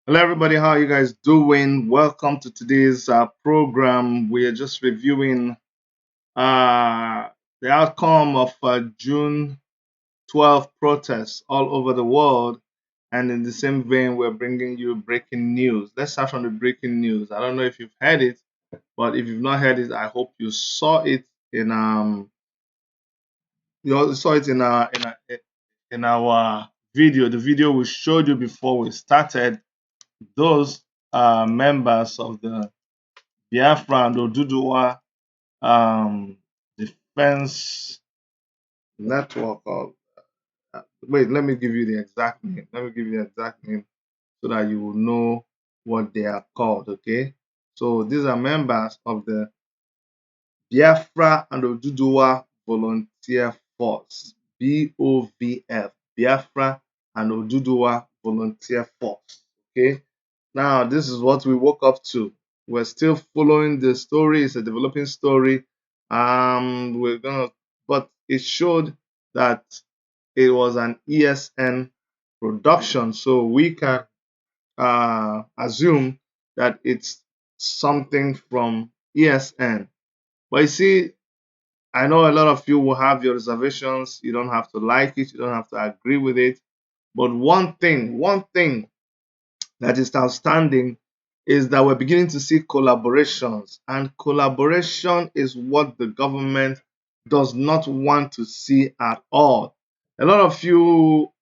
Hello, everybody. How are you guys doing? Welcome to today's program. We are just reviewing uh, the outcome of June 12th protests all over the world. And in the same vein, we're bringing you breaking news. Let's start from the breaking news. I don't know if you've heard it, but if you've not heard it, I hope you saw it in you saw it in our video. The video we showed you before we started. Those members of the Biafra and 0DUDUWA defense network. Wait, let me give you the exact name. Let me give you the exact name so that you will know what they are called. Okay, so these are members of the Biafra and 0DUDUWA Volunteer Force, BOVF, Biafra and 0DUDUWA Volunteer Force. Okay, now this is what we woke up to. We're still following the story. It's a developing story. We're gonna, but it showed that it was an ESN production, so we can assume that it's something from ESN. But you see, I know a lot of you will have your reservations. You don't have to like it. You don't have to agree with it. But one thing that is outstanding is that we're beginning to see collaborations, and collaboration is what the government does not want to see at all. A lot of you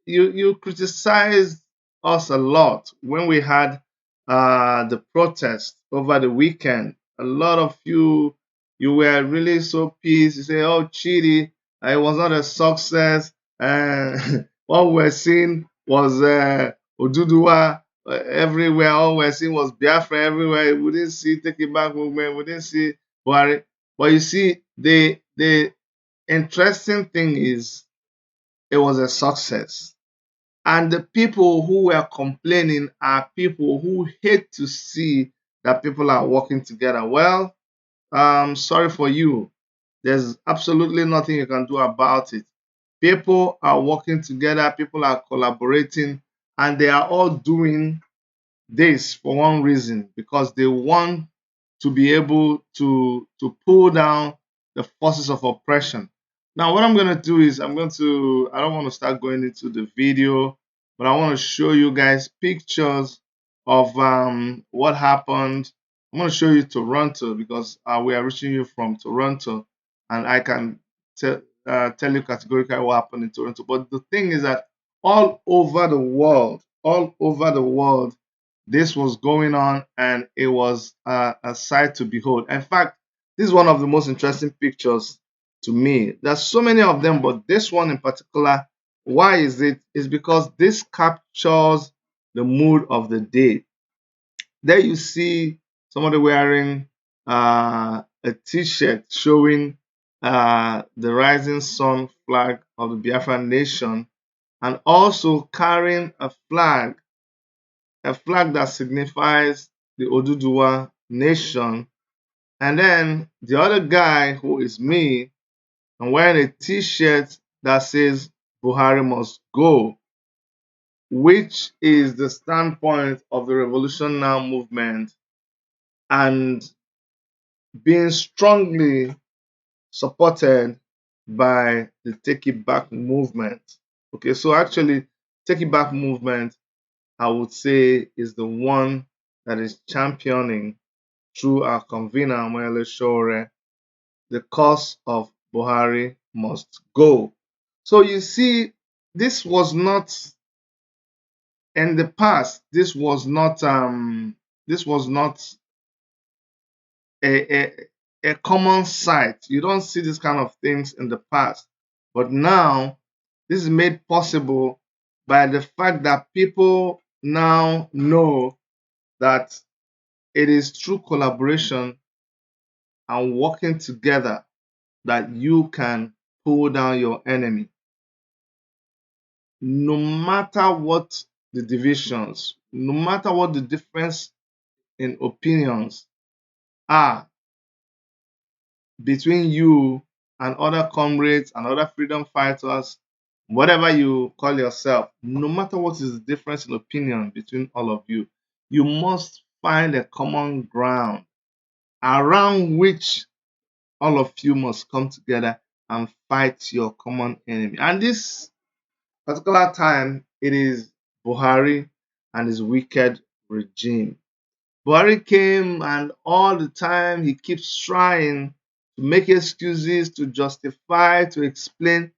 you criticized us a lot when we had the protest over the weekend. A lot of you were really so pissed. You say, "Oh, Chidi, it was not a success." And what we're seeing was Oduduwa everywhere. All we're seeing was Biafra everywhere. We didn't see Take It Back movement. We didn't see Buhari. But you see, the interesting thing is it was a success. And the people who were complaining are people who hate to see that people are working together. Well, sorry for you. There's absolutely nothing you can do about it. People are working together, people are collaborating, and they are all doing this for one reason, because they want to be able to pull down the forces of oppression. Now, what I'm going to do is I don't want to start going into the video, but I want to show you guys pictures of what happened. I'm going to show you Toronto because we are reaching you from Toronto, and I can tell you categorically what happened in Toronto. But the thing is that all over the world, this was going on, and it was a sight to behold. In fact, this is one of the most interesting pictures to me. There's so many of them, but this one in particular, why is it? Is because this captures the mood of the day. There you see somebody wearing a t-shirt showing the rising sun flag of the Biafran nation, and also carrying a flag that signifies the Oduduwa nation. And then the other guy, who is me, I'm wearing a t-shirt that says Buhari must go, which is the standpoint of the Revolution Now movement, and being strongly supported by the Take It Back movement. Okay, so actually, Take It Back movement, I would say, is the one that is championing through our convener Amoyele Sowore the cause of Buhari must go. So you see, this was not in the past. This was not a, a common sight. You don't see this kind of things in the past, but now this is made possible by the fact that people now know that it is through collaboration and working together that you can pull down your enemy. No matter what the divisions, no matter what the difference in opinions are between you and other comrades and other freedom fighters, whatever you call yourself, no matter what is the difference in opinion between all of you, you must find a common ground around which all of you must come together and fight your common enemy. And this particular time, it is Buhari and his wicked regime. Buhari came and all the time he keeps trying to make excuses, to justify, to explain.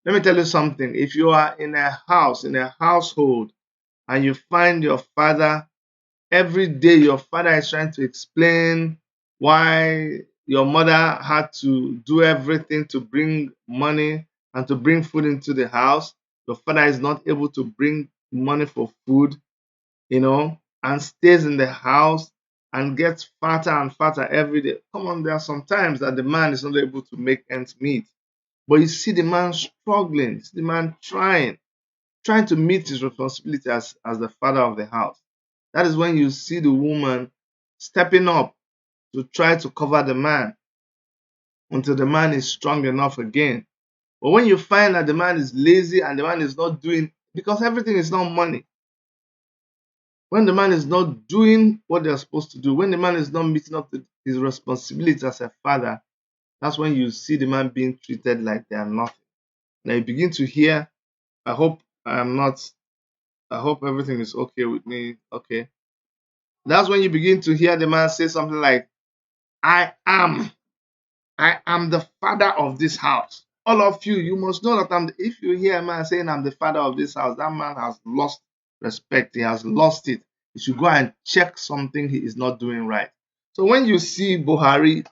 Let me tell you something. If you are in a house, in a household, and you find your father, every day your father is trying to explain why your mother had to do everything to bring money and to bring food into the house. Your father is not able to bring money for food, and stays in the house and gets fatter and fatter every day. Come on, there are some times that the man is not able to make ends meet. But you see the man struggling, you see the man trying to meet his responsibility as the father of the house. That is when you see the woman stepping up to try to cover the man until the man is strong enough again. But when you find that the man is lazy and the man is not doing, because everything is not money. When the man is not doing what they're supposed to do, when the man is not meeting up to his responsibility as a father, that's when you see the man being treated like they are nothing. Now you begin to hear, I hope I'm not, I hope everything is okay with me. Okay. That's when you begin to hear the man say something like, I am, I am the father of this house. All of you, you must know that if you hear a man saying I'm the father of this house, that man has lost respect. He has lost it. He should go and check something he is not doing right. So when you see Buhari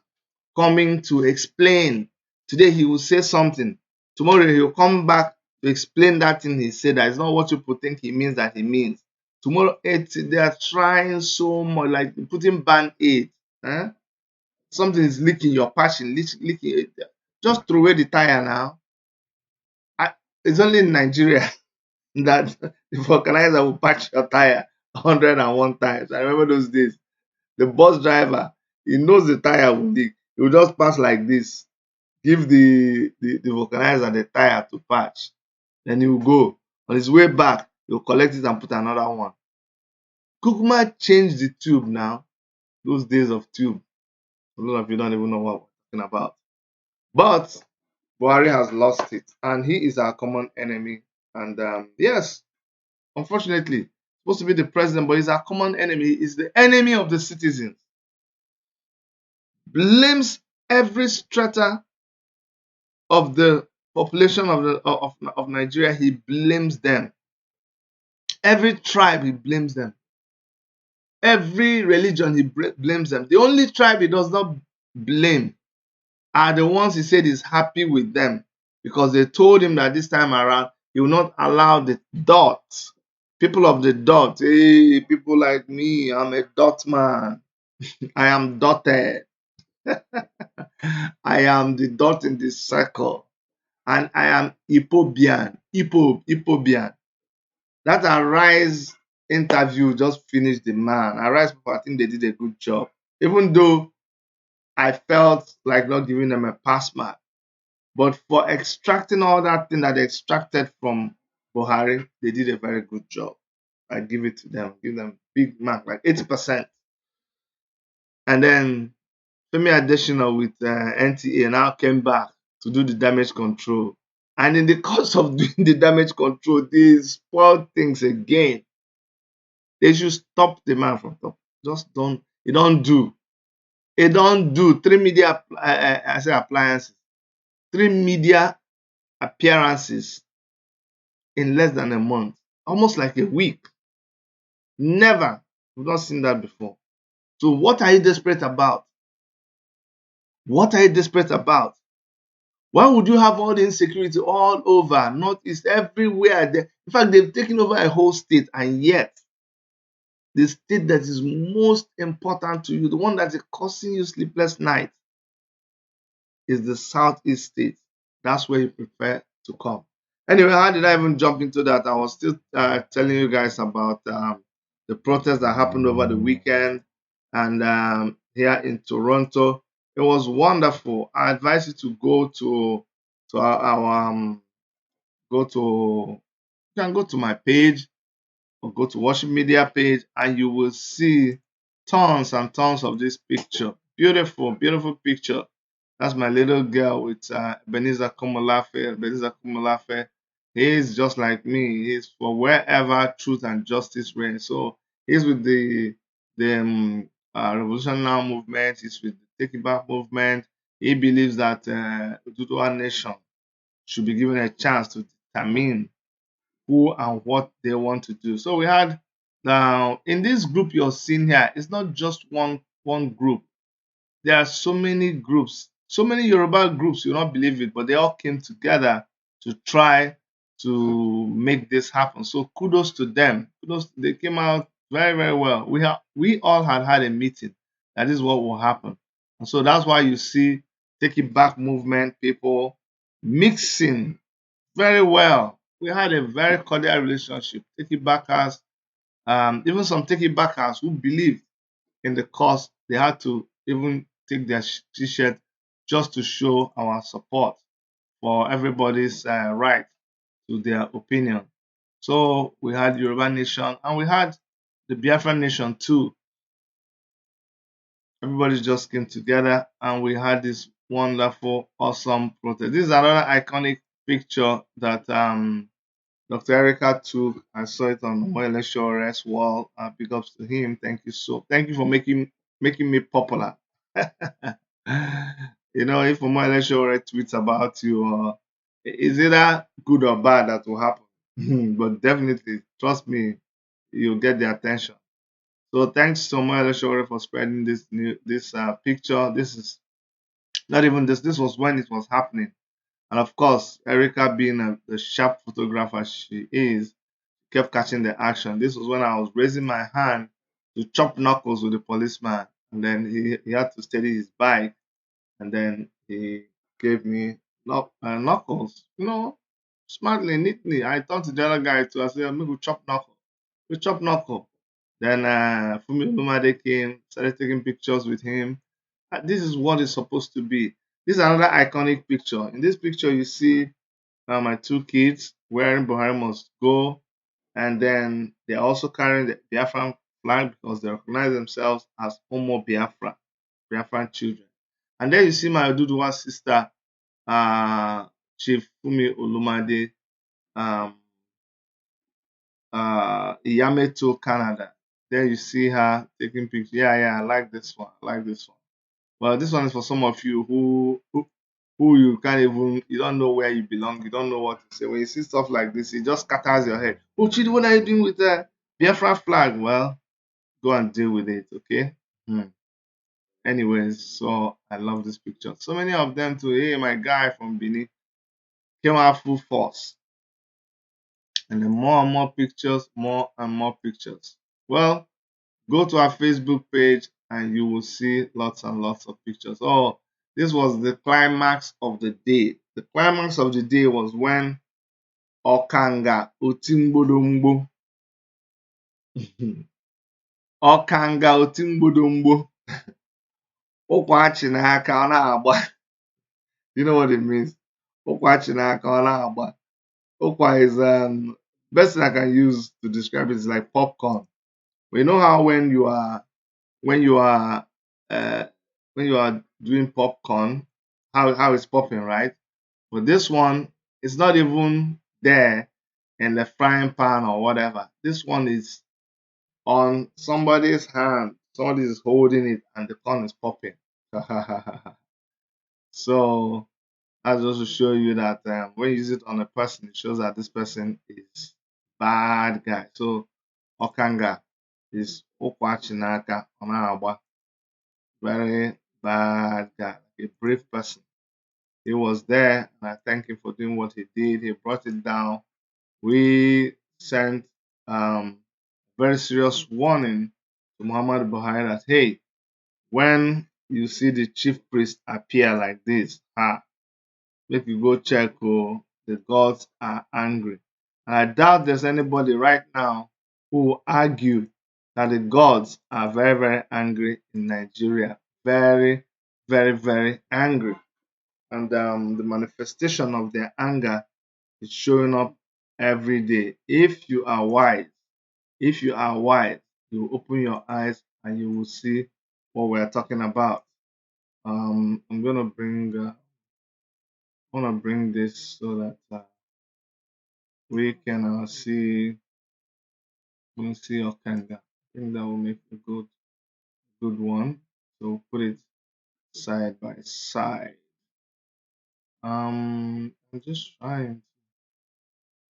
coming to explain, today he will say something. Tomorrow he will come back to explain that thing he said. That is not what people think he means that he means. Tomorrow, they are trying so much, like putting band-aid. Eh? Something is leaking, your passion, leaking. Just throw away the tire now. It's only in Nigeria that the vulcanizer will patch your tire 101 times. I remember those days. The bus driver, he knows the tire will leak. He will just pass like this, give the vulcanizer the tire to patch. Then he will go. On his way back, he will collect it and put another one. Kukuma changed the tube now. Those days of tube. A lot of you don't even know what we're talking about. But Buhari has lost it, and he is our common enemy. And yes, unfortunately, supposed to be the president, but he's our common enemy. He's the enemy of the citizens. Blames every strata of the population of Nigeria. He blames them. Every tribe, he blames them. Every religion, he blames them. The only tribe he does not blame are the ones he said is happy with them, because they told him that this time around he will not allow the dots, people of the dot. Hey, people like me, I'm a dot man. I am dotted. I am the dot in this circle. And I am Ipobian. Ipobian. That Arise interview just finished the man. Arise people, I think they did a good job. Even though I felt like not giving them a pass mark. But for extracting all that thing that they extracted from Buhari, they did a very good job. I give it to them. Give them big mark, like 80%. And then Femi Adesina with NTA now came back to do the damage control. And in the course of doing the damage control, they spoiled things again. They should stop the man from top. Just don't. It don't do. It don't do. Three media, I say appliances. 3 media appearances in less than a month, almost like a week. Never. We've not seen that before. So what are you desperate about? What are you desperate about? Why would you have all the insecurity all over, Northeast, everywhere? In fact, they've taken over a whole state, and yet the state that is most important to you, the one that is causing you sleepless nights, is the Southeast state. That's where you prefer to come. Anyway, how did I even jump into that? I was still telling you guys about the protest that happened over the weekend and here in Toronto. It was wonderful. I advise you to go to our go to you can go to my page or go to worship media page, and you will see tons and tons of this picture. Beautiful, beautiful picture. That's my little girl with Ebenezer Komolafe. Ebenezer Komolafe, he is just like me. He's for wherever truth and justice reign. So he's with the Revolution Now movement. He's with the Take It Back movement. He believes that Duduwa nation should be given a chance to determine who and what they want to do. So we had now in this group you're seeing here, it's not just one group. There are so many groups, so many Yoruba groups, you don't believe it, but they all came together to try to make this happen. So kudos to them. Kudos, they came out very, very well. We all had a meeting that is what will happen. And so that's why you see Take It Back movement people mixing very well. We had a very cordial relationship. Take It Backers, even some Take It Backers who believed in the cause, they had to even take their t-shirt just to show our support for everybody's right to their opinion. So we had Yoruba Nation and we had the Biafra Nation too. Everybody just came together and we had this wonderful, awesome protest. This is another iconic picture that Dr. Erica took. I saw it on Moyle Shore's wall. Big ups to him. Thank you for making me popular. You know, if Moyle Shore tweets about you, is either good or bad that will happen. But definitely, trust me, you'll get the attention. So thanks to Moyle Shore for spreading this picture. This is not even this. This was when it was happening. And of course, Erica being the sharp photographer she is, kept catching the action. This was when I was raising my hand to chop knuckles with the policeman. And then he had to steady his bike. And then he gave me knuckles, smartly, neatly. I turned to the other guy too. I said, I'm going to chop knuckle. We chop knuckle. Then Fumi Olumade came, started taking pictures with him. This is what it's supposed to be. This is another iconic picture. In this picture, you see my two kids wearing Buhari Must Go, and then they're also carrying the Biafran flag because they recognize themselves as Homo Biafran children. And then you see my Oduduwa sister, Chief Fumi Olumade, um, Iyameto, Canada. There you see her taking pictures. Yeah, I like this one. I like this one. Well, this one is for some of you who you can't even, you don't know where you belong, you don't know what to say. When you see stuff like this, it just scatters your head. Oh, Chidi, what are you doing with the Biafra flag? Well, go and deal with it, okay? Anyways, so I love this picture. So many of them too. Hey, my guy from Benin came out full force. And then more and more pictures, more and more pictures. Well, go to our Facebook page and you will see lots and lots of pictures. Oh, this was the climax of the day. The climax of the day was when Okanga Otimbodombo Okanga Otimbodombo Ụkwachi n'aka ọ na-agba. You know what it means? Ụkwachi n'aka ọ na-agba. Ukwa is best thing I can use to describe it is like popcorn. But you know how when you are uh, when you are doing popcorn, how it's popping, right? But this one is not even there in the frying pan or whatever. This one is on somebody's hand. Somebody is holding it and the corn is popping. So that's just to show you that when you use it on a person, it shows that this person is bad guy. So Okanga is Okwachinaka Onagba, very bad guy, a brave person. He was there, and I thank him for doing what he did. He brought it down. We sent very serious warning to Muhammad Buhari that hey, when you see the chief priest appear like this, make you go check. Oh, the gods are angry. And I doubt there's anybody right now who will argue that the gods are very, very angry in Nigeria. Very, very, very angry. And the manifestation of their anger It's showing up every day. If you are wise, you will open your eyes and you will see what we're talking about. I'm gonna bring this so that we can see Okanga. I think that will make a good one. So put it side by side. I'm just trying to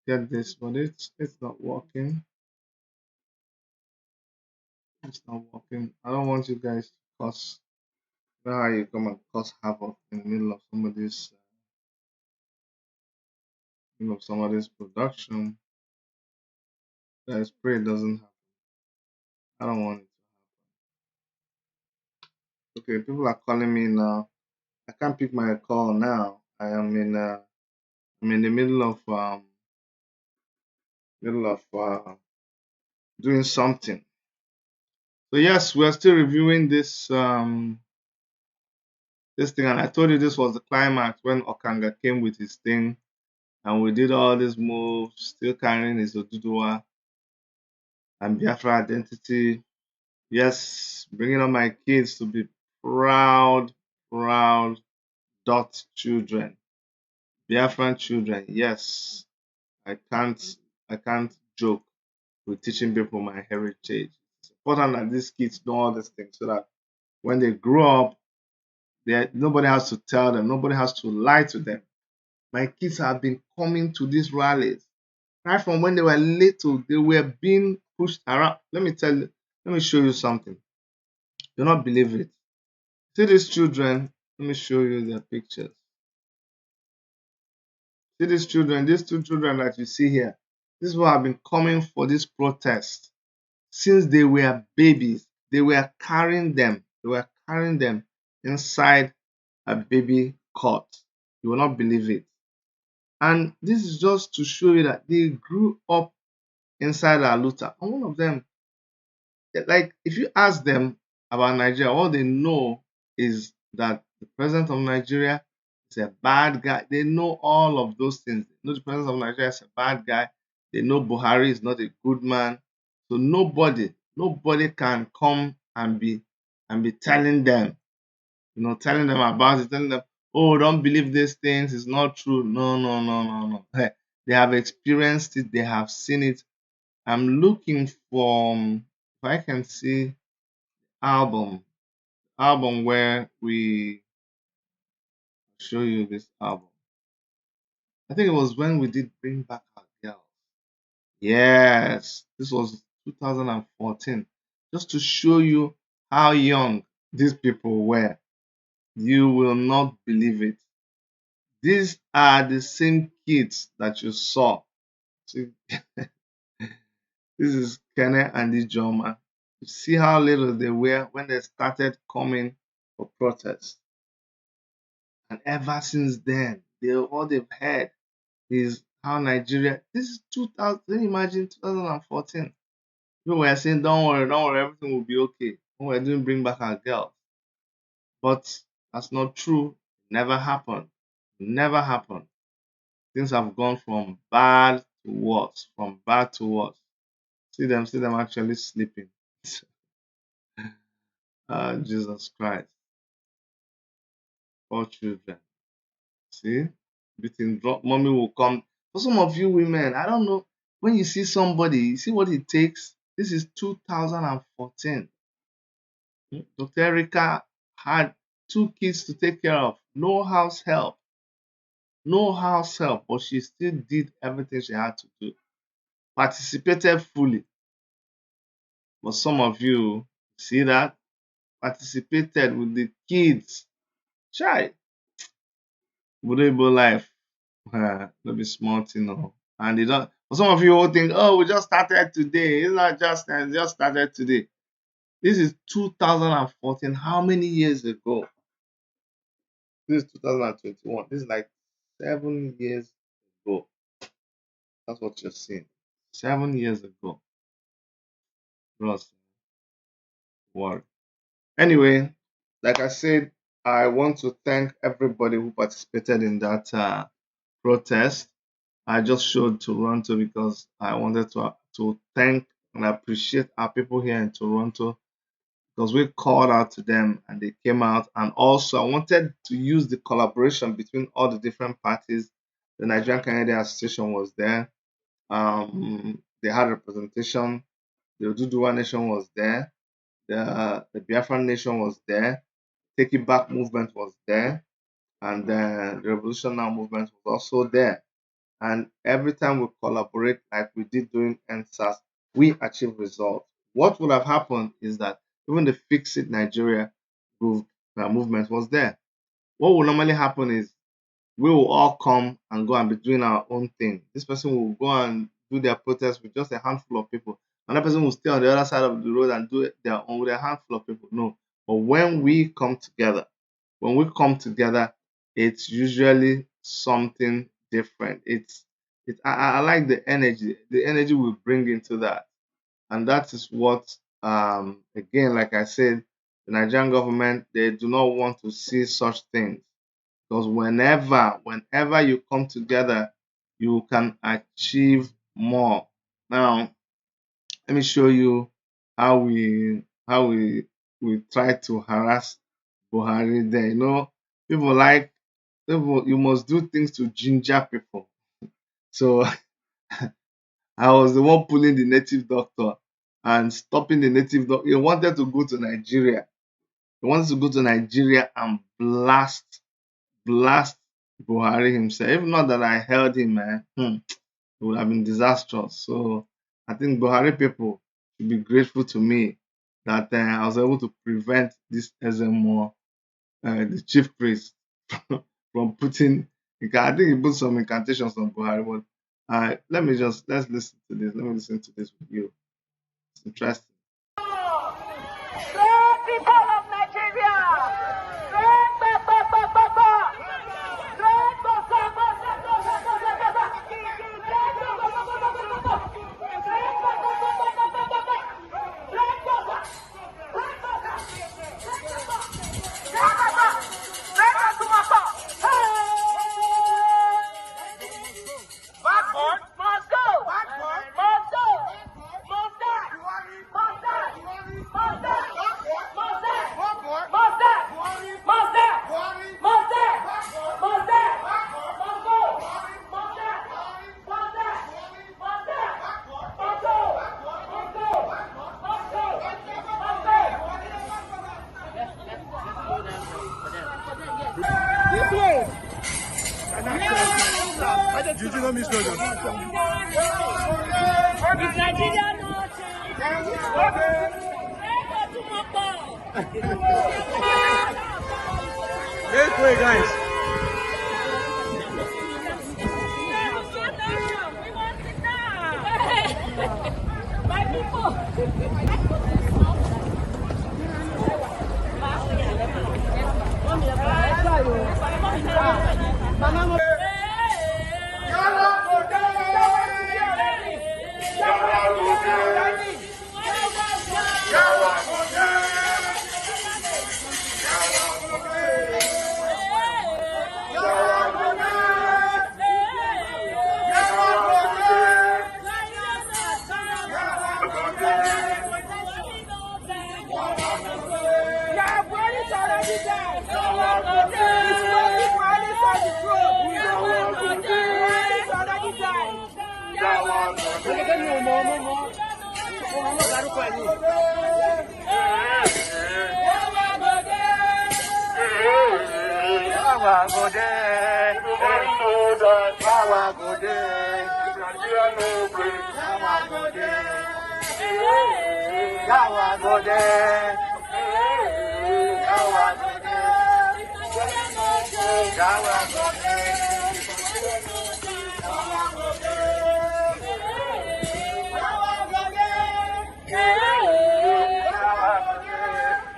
get this, but it's not working. It's not working. I don't want you guys to cause. You know how you come and cause havoc in the middle of somebody's production. Guys, pray it doesn't happen. I don't want it. Okay, people are calling me now. I can't pick my call now. I'm in the middle of doing something. So yes, we're still reviewing this thing, and I told you this was the climax when Okanga came with his thing, and we did all these moves, still carrying his 0DUDUWA and Biafra identity. Yes, bringing up my kids to be proud dot children, Biafran children. Yes, I can't I can't joke with teaching people my heritage. It's important that these kids know all these things so that when they grow up, nobody has to tell them, nobody has to lie to them. My kids have been coming to these rallies right from when they were little. They were being pushed around. Let me show you something. You'll not believe it. See these children. Let me show you their pictures. See these two children that you see here. This is what have been coming for this protest since they were babies. They were carrying them. They were carrying them inside a baby cot. You will not believe it. And this is just to show you that they grew up inside Aluta. And one of them, like, if you ask them about Nigeria, all they know is that the president of Nigeria is a bad guy. They know all of those things. They know the president of Nigeria is a bad guy. They know Buhari is not a good man. So nobody can come and be telling them, telling them about it, telling them, oh, don't believe these things, it's not true. No, no, no, no, no. They have experienced it, they have seen it. I'm looking for if I can see album where we show you this album. I think it was when we did Bring Back Our Girls. Yes, this was 2014. Just to show you how young these people were. You will not believe it. These are the same kids that you saw. See, this is Kenne and Ijoma. You see how little they were when they started coming for protest. And ever since then, all they've heard is how Nigeria. This is 2000. Can you imagine 2014? People were saying, don't worry, everything will be okay. When we're doing Bring Back Our Girls. But that's not true. It never happened. It never happened. Things have gone from bad to worse. From bad to worse. See them actually sleeping. Jesus Christ. Poor children. See? Beating drop. Mommy will come. For some of you women, I don't know. When you see somebody, you see what it takes. This is 2014. Dr. Erica had 2 kids to take care of. No house help. No house help. But she still did everything she had to do. Participated fully. But some of you, see that? Participated with the kids. Try. Buddha life. No be small thing, no. And they don't. For some of you who think, oh, we just started today. It's not just started today. This is 2014. How many years ago? This is 2021. This is like 7 years ago. That's what you're seeing. 7 years ago. Plus, what? Anyway, like I said, I want to thank everybody who participated in that protest. I just showed Toronto because I wanted to thank and appreciate our people here in Toronto because we called out to them and they came out. And also, I wanted to use the collaboration between all the different parties. The Nigerian Canadian Association was there. They had representation. The 0DUDUWA Nation was there. The Biafra Nation was there. Take It Back movement was there. And the Revolution Now movement was also there. And every time we collaborate like we did during NSAS, we achieve results. What would have happened is that even the Fix It Nigeria movement was there. What will normally happen is we will all come and go and be doing our own thing. This person will go and do their protest with just a handful of people. Another person will stay on the other side of the road and do it their own with a handful of people. No. But when we come together, it's usually something different. I like the energy. The energy we bring into that. And that is what again, like I said, the Nigerian government, they do not want to see such things. Because whenever you come together, you can achieve more. Now, let me show you how we try to harass Buhari there. You must do things to ginger people. So I was the one pulling the native doctor and stopping the native doctor. He wanted to go to Nigeria. He wanted to go to Nigeria and blast Buhari himself. If not that I held him, it would have been disastrous. So I think Buhari people should be grateful to me that I was able to prevent this SMO, the chief priest, from putting. I think he put some incantations on Buhari, but let's listen to this. Let me listen to this with you. It's interesting. Great people of Nigeria! Did you know Miss Roger? Make way, guys. My people.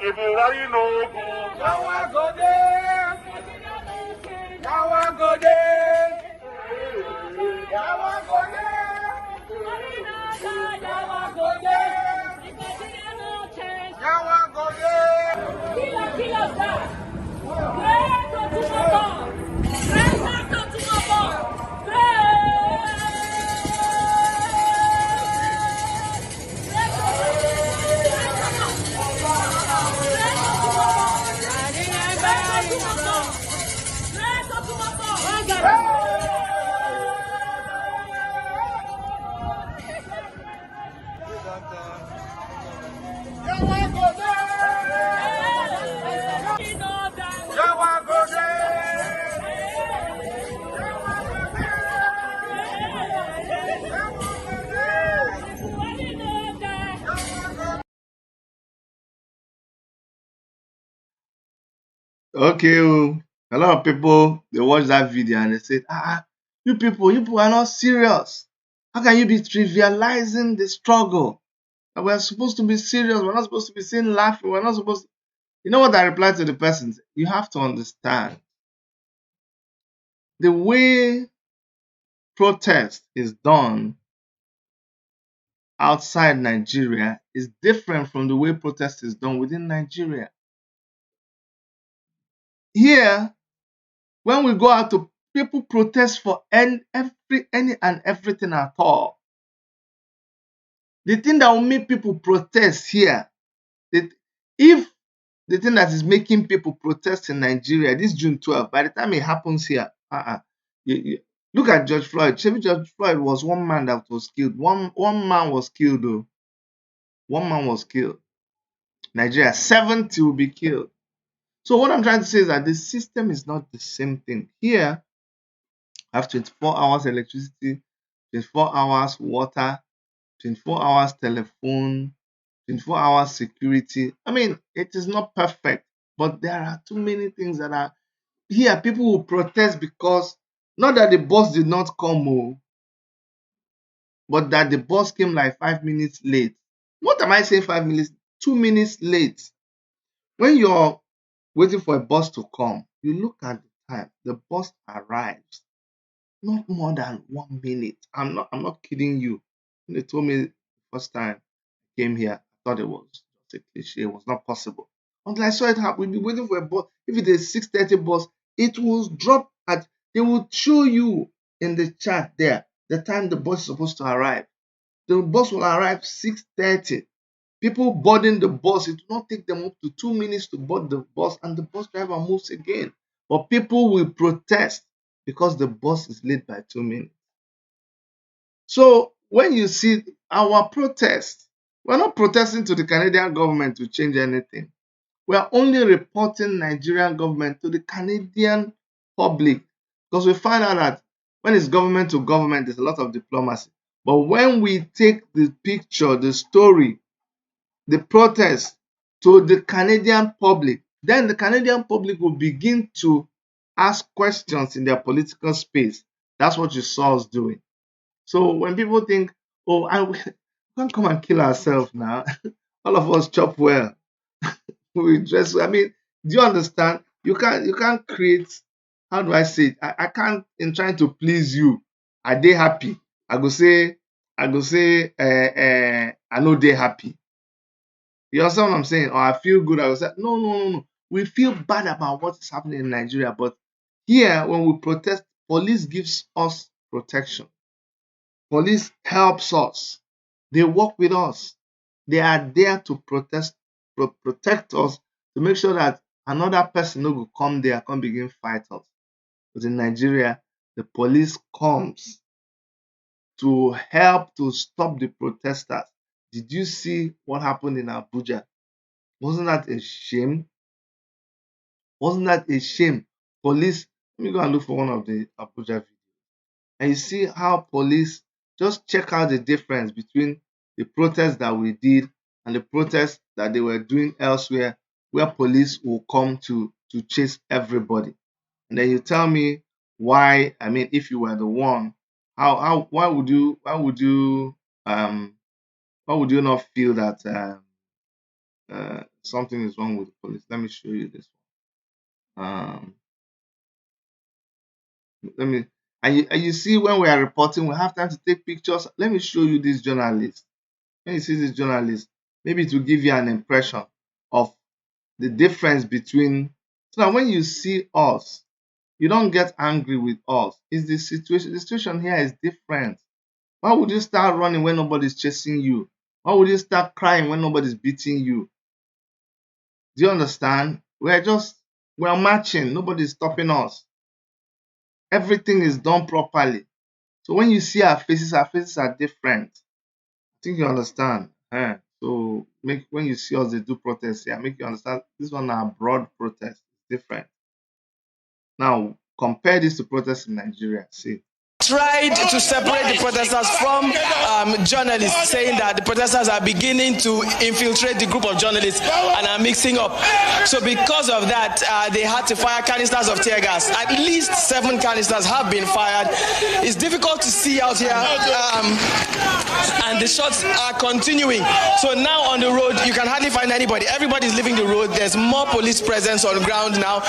If you already know, go there. Go there. Okay, oh, a lot of people they watch that video and they say, you people are not serious. How can you be trivializing the struggle? And we're supposed to be serious. We're not supposed to be seen laughing. We're not supposed to. You know what I replied to the person? You have to understand the way protest is done outside Nigeria is different from the way protest is done within Nigeria. Here, when we go out to people protest for any and everything at all. The thing that will make people protest here, if the thing that is making people protest in Nigeria this June 12th, by the time it happens here, look at George Floyd. George Floyd was one man that was killed. One man was killed though. One man was killed. Nigeria, 70 will be killed. So what I'm trying to say is that the system is not the same thing. Here, I have 24 hours electricity, 24 hours water, 24 hours telephone, 24 hours security. I mean, it is not perfect, but there are too many things that are here. People will protest because not that the bus did not come, but that the bus came like 5 minutes late. What am I saying 5 minutes? 2 minutes late. When you're waiting for a bus to come, you look at the time. The bus arrives not more than 1 minute. I'm not kidding you. When they told me the first time I came here, I thought it was just a cliche. It was not possible. Until I saw it happen, we'll be waiting for a bus. If it is 6:30 bus, it will drop at. They will show you in the chat there the time the bus is supposed to arrive. The bus will arrive 6:30. People boarding the bus, it will not take them up to 2 minutes to board the bus, and the bus driver moves again. But people will protest because the bus is late by 2 minutes. So when you see our protest, we're not protesting to the Canadian government to change anything. We are only reporting Nigerian government to the Canadian public because we find out that when it's government to government, there's a lot of diplomacy. But when we take the picture, the story, the protest to the Canadian public, then the Canadian public will begin to ask questions in their political space. That's what you saw us doing. So when people think, oh, we can't come and kill ourselves now, all of us chop well. We dress. I mean, do you understand? You can't create. How do I say it? I can't in trying to please you. Are they happy? I go say, I know they happy. You understand what I'm saying? Or I feel good. I will say, no, no, no, no. We feel bad about what is happening in Nigeria, but here when we protest, police gives us protection. Police helps us. They work with us. They are there to protect us, to make sure that another person no go come there, come begin fight us. But in Nigeria, the police comes to help to stop the protesters. Did you see what happened in Abuja? Wasn't that a shame? Wasn't that a shame? Police, let me go and look for one of the Abuja videos. And you see how police just check out the difference between the protest that we did and the protest that they were doing elsewhere, where police will come to chase everybody. And then you tell me why. I mean, if you were the one, um why would you not feel that something is wrong with the police? Let me show you this one. Let me and you see when we are reporting, we have time to take pictures. Let me show you this journalist. When you see this journalist, maybe it will give you an impression of the difference between. So that when you see us, you don't get angry with us. It's the situation. The situation here is different. Why would you start running when nobody's chasing you? Why would you start crying when nobody's beating you? Do you understand? We're marching. Nobody's stopping us. Everything is done properly. So when you see our faces are different. I think you understand. So when you see us they do protest here, make you understand this one are broad protest, different. Now compare this to protests in Nigeria. See, tried to separate the protesters from journalists, saying that the protesters are beginning to infiltrate the group of journalists and are mixing up. So because of that, they had to fire canisters of tear gas. At least 7 canisters have been fired. It's difficult to see out here, and the shots are continuing. So now on the road, you can hardly find anybody. Everybody's leaving the road. There's more police presence on ground now.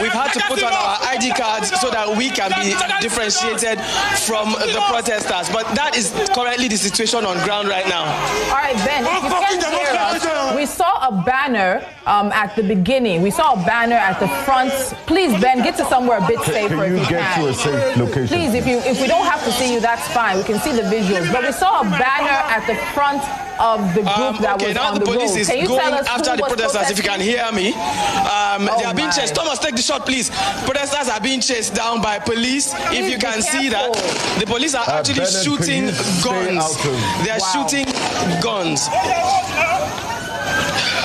We've had to put on our ID cards so that we can be differentiated from the protesters. But that is currently the situation on ground right now. All right, Ben, if you can hear us, we saw a banner at the beginning. We saw a banner at the front. Please, Ben, get to somewhere a bit safer if you get to a safe location? Please, if we don't have to see you, that's fine. We can see the visuals. But we saw a banner at the front of the group that was now on the the police road. is Can you going tell us after who the was protesters, if you can hear me. They are being my. chased. Thomas, take the shot, please. Protesters are being chased down by police. If you can see that, the police are actually Bernard, shooting guns. They are Wow. shooting guns.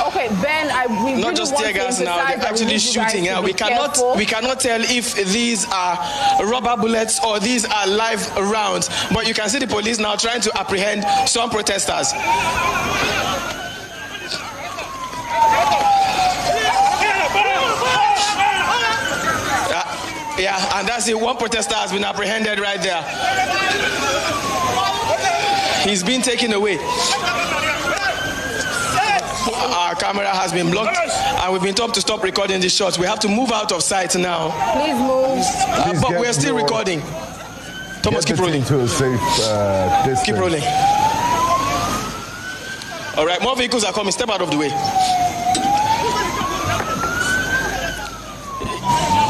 Okay, Ben, we Not really just want tear to gas now, emphasize they're that we actually need you guys shooting. to be We careful. cannot tell if these are rubber bullets or these are live rounds. But you can see the police now trying to apprehend some protesters. Yeah, and that's it. One protester has been apprehended right there. He's been taken away. Our camera has been blocked, and we've been told to stop recording these shots. We have to move out of sight now. Please move. But we're still recording. Thomas, keep rolling. To a safe distance. Keep rolling. All right, more vehicles are coming. Step out of the way.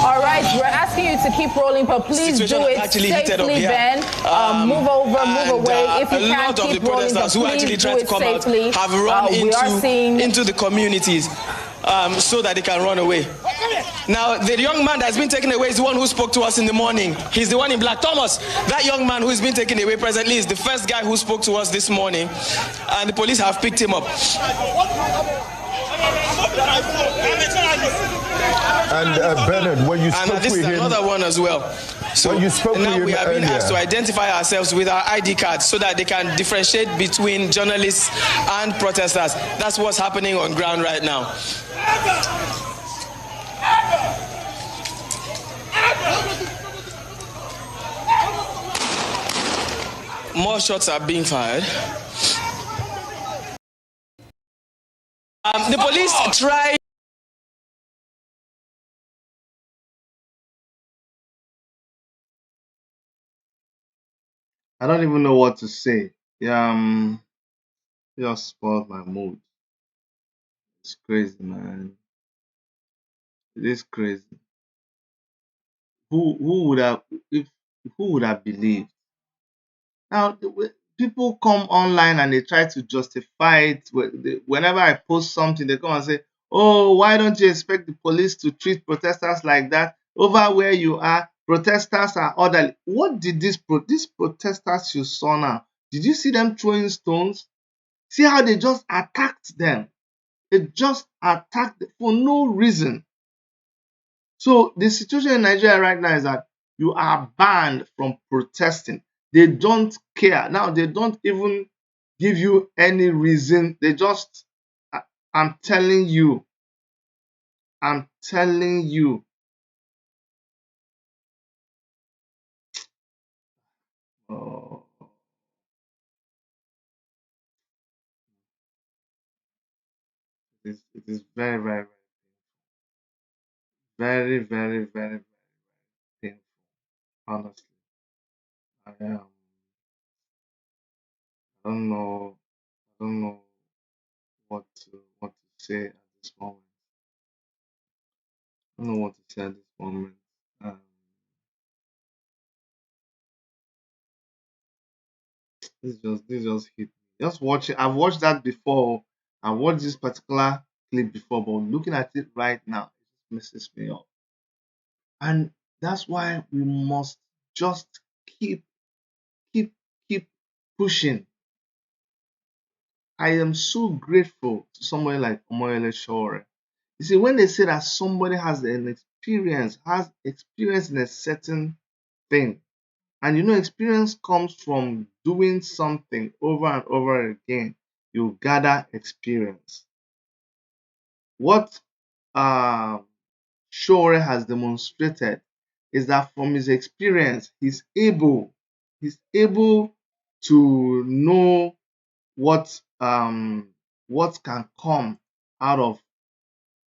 All right, we're asking you to keep rolling, but please do it safely, Ben. Move over, move away. If you can't, keep rolling, but please do it safely. Have run into the communities so that they can run away. Now, the young man that's been taken away is the one who spoke to us in the morning. He's the one in black. Thomas, that young man who's been taken away presently is the first guy who spoke to us this morning, and the police have picked him up. And Bernard, when you spoke this with is him, another one as well. So when you spoke now with we him have been earlier, asked to identify ourselves with our ID cards so that they can differentiate between journalists and protesters. That's what's happening on ground right now. More shots are being fired. The police tried. I don't even know what to say. Just spoiled my mood. It's crazy, man. It is crazy. Who would have who would have believed? Now people come online and they try to justify it. Whenever I post something, they come and say, "Oh, why don't you expect the police to treat protesters like that? Over where you are, protesters are orderly." What did these protesters you saw now? Did you see them throwing stones? See how they just attacked them? They just attacked them for no reason. So the situation in Nigeria right now is that you are banned from protesting. They don't care. Now they don't even give you any reason. They just, I'm telling you. Oh, it is very, very, very, very, very painful. Honestly, I don't know. I don't know what to say at this moment. I don't know what to say at this moment. Um, this just hit me. Just watching. I've watched that before. I watched this particular clip before, but looking at it right now, it messes me up. And that's why we must just keep keep keep pushing. I am so grateful to somebody like Omoyele Shore. You see, when they say that somebody has experience in a certain thing, And you know, experience comes from doing something over and over again. You gather experience. What Shore has demonstrated is that from his experience, he's able to know what can come out of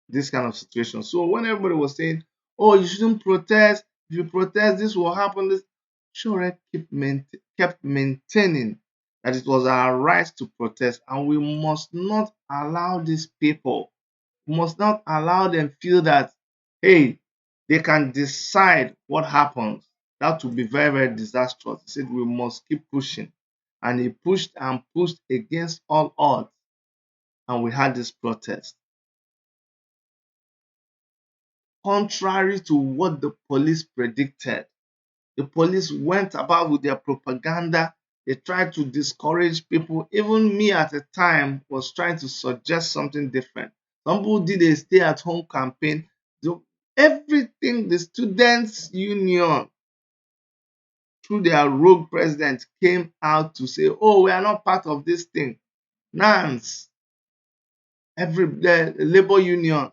this kind of situation. So when everybody was saying, "Oh, you shouldn't protest. If you protest, this will happen," this Shore kept maintaining that it was our right to protest, and we must not allow these people, we must not allow them feel that, hey, they can decide what happens. That would be very, very disastrous. He said we must keep pushing, and he pushed and pushed against all odds, and we had this protest. Contrary to what the police predicted, the police went about with their propaganda. They tried to discourage people. Even me at the time was trying to suggest something different. Some people did a stay-at-home campaign. Everything, the students' union, through their rogue president, came out to say, "Oh, we are not part of this thing." Nance, the labor union.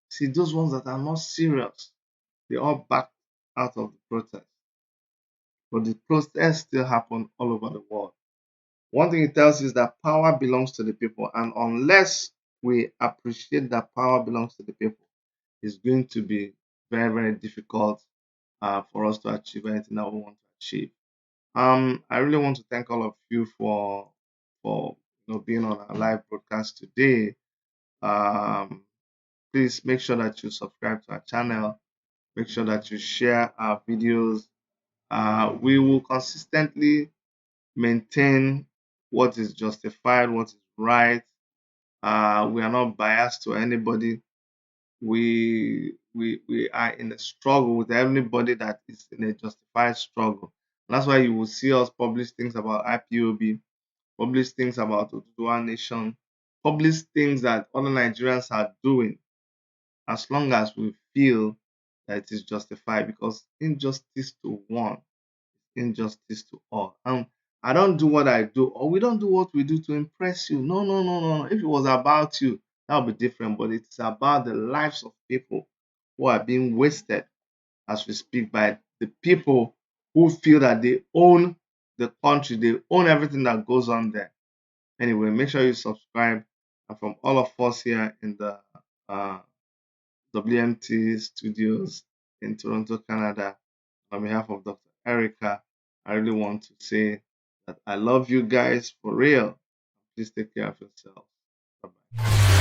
See, those ones that are not serious, they all backed out of the protest. But the protest still happened all over the world. One thing it tells you is that power belongs to the people, and unless we appreciate that power belongs to the people, it's going to be very, very difficult for us to achieve anything that we want to achieve. I really want to thank all of you for being on our live broadcast today. Please make sure that you subscribe to our channel. Make sure that you share our videos. We will consistently maintain what is justified, what is right. We are not biased to anybody. We are in a struggle with everybody that is in a justified struggle. And that's why you will see us publish things about IPOB, publish things about Oduduwa Nation, publish things that other Nigerians are doing, as long as we feel that it is justified, because injustice to one, injustice to all. And I don't do what I do, or we don't do what we do to impress you. No, no, no, no. If it was about you, that would be different. But it's about the lives of people who are being wasted as we speak by the people who feel that they own the country, they own everything that goes on there. Anyway, make sure you subscribe. And from all of us here in the WMT studios in Toronto, Canada, on behalf of Dr. Erica, I really want to say that I love you guys for real. Please take care of yourselves. Bye-bye.